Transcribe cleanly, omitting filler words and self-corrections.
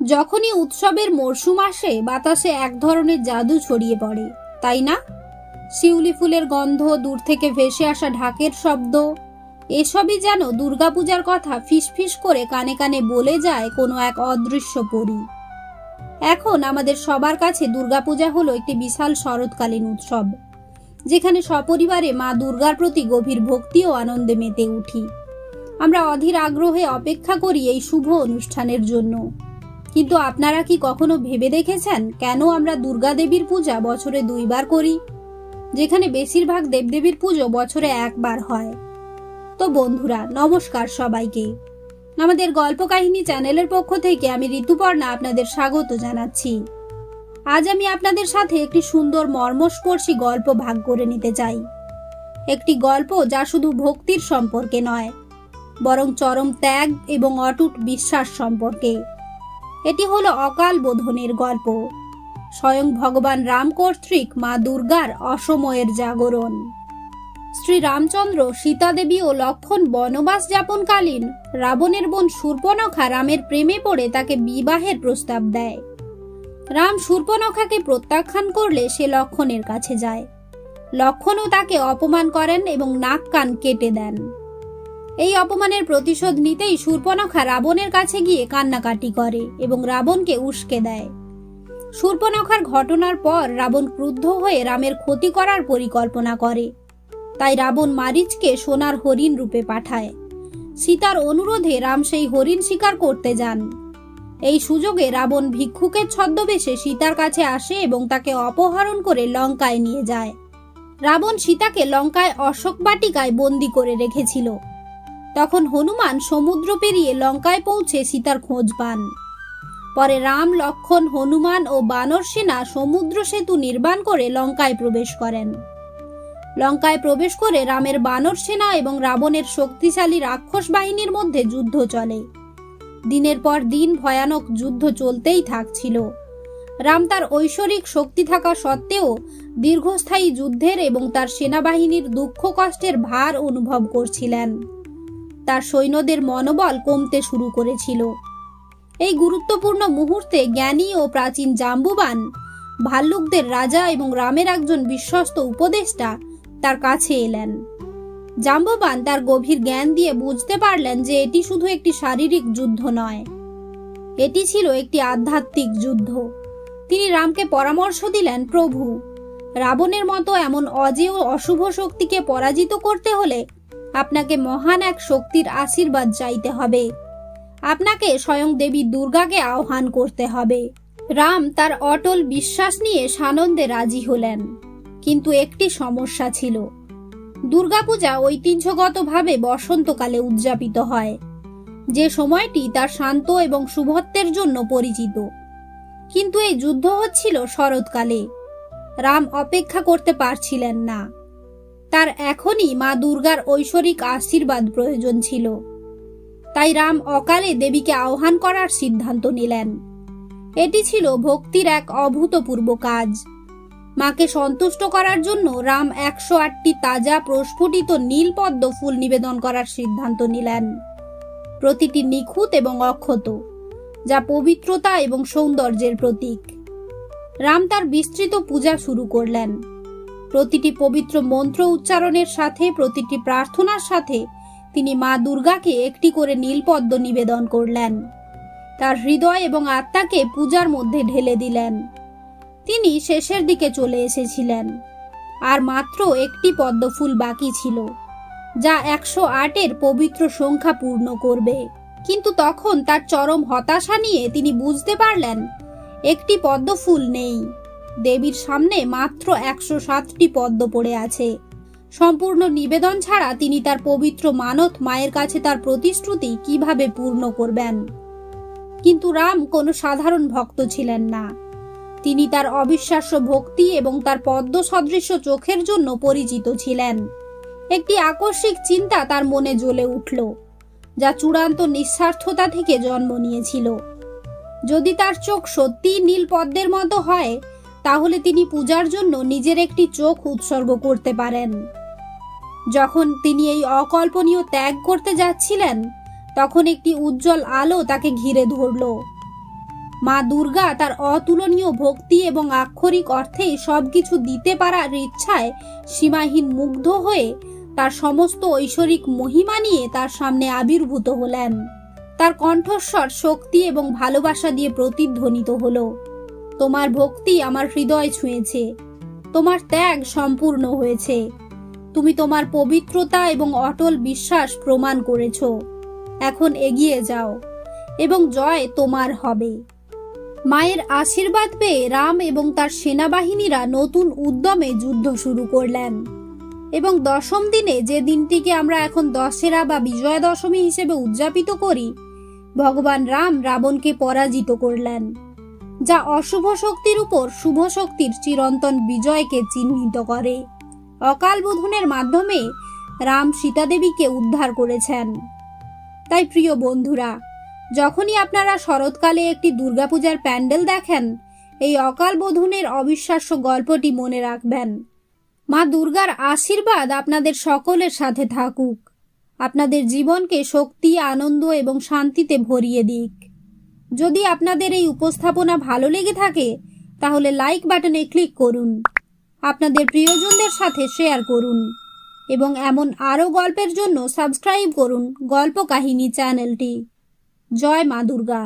যখনই উৎসবের মরশুম আসে বাতাসে এক ধরনের জাদু ছড়িয়ে পড়ে, তাই না? শিউলি ফুলের গন্ধ, দূর থেকে ভেসে আসা ঢাকের শব্দ, এসবই যেন দুর্গাপূজার কথা ফিসফিস করে কানে কানে বলে যায় কোনো এক অদৃশ্য পরী। এখন আমাদের সবার কাছে দুর্গাপূজা হলো একটি বিশাল শরৎকালীন উৎসব, যেখানে সপরিবারে মা দুর্গার প্রতি গভীর ভক্তি ও আনন্দে মেতে উঠি। আমরা অধীর আগ্রহে অপেক্ষা করি এই শুভ অনুষ্ঠানের জন্য। কিন্তু আপনারা কি কখনো ভেবে দেখেছেন কেন আমরা দুর্গা দেবীর পূজা বছরে 2 বার করি, যেখানে বেশিরভাগ দেবদেবীর পুজো বছরে 1 বার হয়? তো বন্ধুরা, নমস্কার সবাইকে। আমাদের গল্প কাহিনী চ্যানেলের পক্ষ থেকে আমি ঋতুপর্ণা আপনাদের স্বাগত জানাচ্ছি। আজ আমি আপনাদের সাথে একটি সুন্দর মর্মস্পর্শী গল্প ভাগ করে নিতে চাই। একটি গল্প যা শুধু ভক্তির সম্পর্কে নয়, বরং চরম ত্যাগ এবং অটুট বিশ্বাস সম্পর্কে। এটি হলো অকাল বোধনের গল্প, স্বয়ং ভগবান রাম কর্তৃক মা দুর্গার অসময়ের জাগরণ। শ্রী রামচন্দ্র, সীতা দেবী ও লক্ষ্মণ বনবাস যাপনকালীন রাবণের বোন শূর্পণখা রামের প্রেমে পড়ে তাকে বিবাহের প্রস্তাব দেয়। রাম শূর্পণখাকে প্রত্যাখ্যান করলে সে লক্ষ্মণের কাছে যায়। লক্ষ্মণও তাকে অপমান করেন এবং নাক কান কেটে দেন। এই অপমানের প্রতিশোধ নিতেই শূর্পণখা রাবণের কাছে গিয়ে কান্নাকাটি করে এবং রাবণকে উস্কে দেয়। শূর্পণখার ঘটনার পর রাবণ ক্রুদ্ধ হয়ে রামের ক্ষতি করার পরিকল্পনা করে। তাই রাবণ মারীচকে সোনার হরিণ রূপে পাঠায়। সীতার অনুরোধে রাম সেই হরিণ শিকার করতে যান। এই সুযোগে রাবণ ভিক্ষুকের ছদ্মবেশে সীতার কাছে আসে এবং তাকে অপহরণ করে লঙ্কায় নিয়ে যায়। রাবণ সীতাকে লঙ্কায় অশোক বাটিকায় বন্দী করে রেখেছিল। তখন হনুমান সমুদ্র পেরিয়ে লঙ্কায় পৌঁছে সীতার খোঁজ পান। পরে রাম, লক্ষ্মণ, হনুমান ও বানর সেনা সমুদ্র সেতু নির্মাণ করে লঙ্কায় প্রবেশ করেন। লঙ্কায় প্রবেশ করে রামের বানর সেনা এবং রাবণের শক্তিশালী রাক্ষস বাহিনীর মধ্যে যুদ্ধ চলে। দিনের পর দিন ভয়ানক যুদ্ধ চলতেই থাকছিল। রাম তার ঐশ্বরিক শক্তি থাকা সত্ত্বেও দীর্ঘস্থায়ী যুদ্ধের এবং তার সেনাবাহিনীর দুঃখ কষ্টের ভার অনুভব করছিলেন। তার সৈন্যদের মনোবল কমতে শুরু করেছিল। এই গুরুত্বপূর্ণ মুহূর্তে জ্ঞানী ও প্রাচীন জাম্বুবান, ভাল্লুকদের রাজা এবং রামের একজন বিশ্বস্ত উপদেষ্টা তার কাছে এলেন। জাম্বুবান তার গভীর জ্ঞান দিয়ে বুঝতে পারলেন যে এটি শুধু একটি শারীরিক যুদ্ধ নয়, এটি ছিল একটি আধ্যাত্মিক যুদ্ধ। তিনি রামকে পরামর্শ দিলেন, প্রভু, রাবণের মতো এমন অজেয় অশুভ শক্তিকে পরাজিত করতে হলে আপনাকে মহান এক শক্তির আশীর্বাদ চাইতে হবে। আপনাকে স্বয়ং দেবী দুর্গাকে আহ্বান করতে হবে। রাম তার অটল বিশ্বাস নিয়ে সানন্দে রাজি হলেন। কিন্তু একটি সমস্যা ছিল। দুর্গাপূজা ঐতিহ্যগতভাবে বসন্তকালে উদযাপিত হয়, যে সময়টি তার শান্ত এবং শুভত্বের জন্য পরিচিত। কিন্তু এই যুদ্ধ হচ্ছিল শরৎকালে। রাম অপেক্ষা করতে পারছিলেন না। তার এখনই মা দুর্গার ঐশ্বরিক আশীর্বাদ প্রয়োজন ছিল। তাই রাম অকালে দেবীকে আহ্বান করার সিদ্ধান্ত নিলেন। এটি ছিল ভক্তির এক অভূতপূর্ব কাজ। মাকে সন্তুষ্ট করার জন্য রাম 108টি তাজা প্রস্ফুটিত নীল পদ্ম ফুল নিবেদন করার সিদ্ধান্ত নিলেন। প্রতিটি নিখুঁত এবং অক্ষত, যা পবিত্রতা এবং সৌন্দর্যের প্রতীক। রাম তার বিস্তৃত পূজা শুরু করলেন। প্রতিটি পবিত্র মন্ত্র উচ্চারণের সাথে, প্রতিটি প্রার্থনার সাথে তিনি মা দুর্গাকে একটি করে নীলপদ্ম নিবেদন করলেন। তার হৃদয় এবং আত্মাকে পূজার মধ্যে ঢেলে দিলেন। তিনি শেষের দিকে চলে এসেছিলেন। আর মাত্র একটি পদ্মফুল বাকি ছিল, যা 108-এর পবিত্র সংখ্যা পূর্ণ করবে। কিন্তু তখন তার চরম হতাশা নিয়ে তিনি বুঝতে পারলেন একটি পদ্মফুল নেই। দেবীর সামনে মাত্র 107টি পদ্ম পড়ে আছে। সম্পূর্ণ নিবেদন ছাড়া তিনি তার পবিত্র মানত মায়ের কাছে তার প্রতিশ্রুতি কিভাবে পূর্ণ করবেন? কিন্তু রাম কোনো সাধারণ ভক্ত ছিলেন না। তিনি তার অবিশ্বাস্য ভক্তি এবং তার পদ্ম সদৃশ্য চোখের জন্য পরিচিত ছিলেন। একটি আকস্মিক চিন্তা তার মনে জ্বলে উঠল, যা চূড়ান্ত নিঃস্বার্থতা থেকে জন্ম নিয়েছিল। যদি তার চোখ সত্যিই নীল পদ্মের মতো হয়, তাহলে তিনি পূজার জন্য নিজের একটি চোখ উৎসর্গ করতে পারেন। যখন তিনি এই অকল্পনীয় ত্যাগ করতে যাচ্ছিলেন, তখন একটি উজ্জ্বল আলো তাকে ঘিরে ধরল। মা দুর্গা তার অতুলনীয় ভক্তি এবং আক্ষরিক অর্থেই সবকিছু দিতে পারার ইচ্ছায় সীমাহীন মুগ্ধ হয়ে তার সমস্ত ঐশ্বরিক মহিমা নিয়ে তার সামনে আবির্ভূত হলেন। তার কণ্ঠস্বর শক্তি এবং ভালোবাসা দিয়ে প্রতিধ্বনিত হলো, তোমার ভক্তি আমার হৃদয় ছুঁয়েছে, তোমার ত্যাগ সম্পূর্ণ হয়েছে, তুমি তোমার পবিত্রতা এবং অটল বিশ্বাস প্রমাণ করেছ। এখন এগিয়ে যাও এবং জয় তোমার হবে। মায়ের আশীর্বাদ পেয়ে রাম এবং তার সেনাবাহিনীরা নতুন উদ্যমে যুদ্ধ শুরু করলেন এবং দশম দিনে, যে দিনটিকে আমরা এখন দশেরা বা বিজয়া দশমী হিসেবে উদযাপিত করি, ভগবান রাম রাবণকে পরাজিত করলেন, যা অশুভ শক্তির উপর শুভ শক্তির চিরন্তন বিজয়কে চিহ্নিত করে। অকাল বোধনের মাধ্যমে রাম সীতা দেবীকে উদ্ধার করেছেন। তাই প্রিয় বন্ধুরা, যখনই আপনারা শরৎকালে একটি দুর্গাপূজার প্যান্ডেল দেখেন, এই অকাল বোধনের অবিশ্বাস্য গল্পটি মনে রাখবেন। মা দুর্গার আশীর্বাদ আপনাদের সকলের সাথে থাকুক, আপনাদের জীবনকে শক্তি, আনন্দ এবং শান্তিতে ভরিয়ে দিক। যদি আপনাদের এই উপস্থাপনা ভালো লেগে থাকে তাহলে লাইক বাটনে ক্লিক করুন, আপনাদের প্রিয়জনদের সাথে শেয়ার করুন এবং এমন আরও গল্পের জন্য সাবস্ক্রাইব করুন গল্প কাহিনী চ্যানেলটি। জয় মা দুর্গা।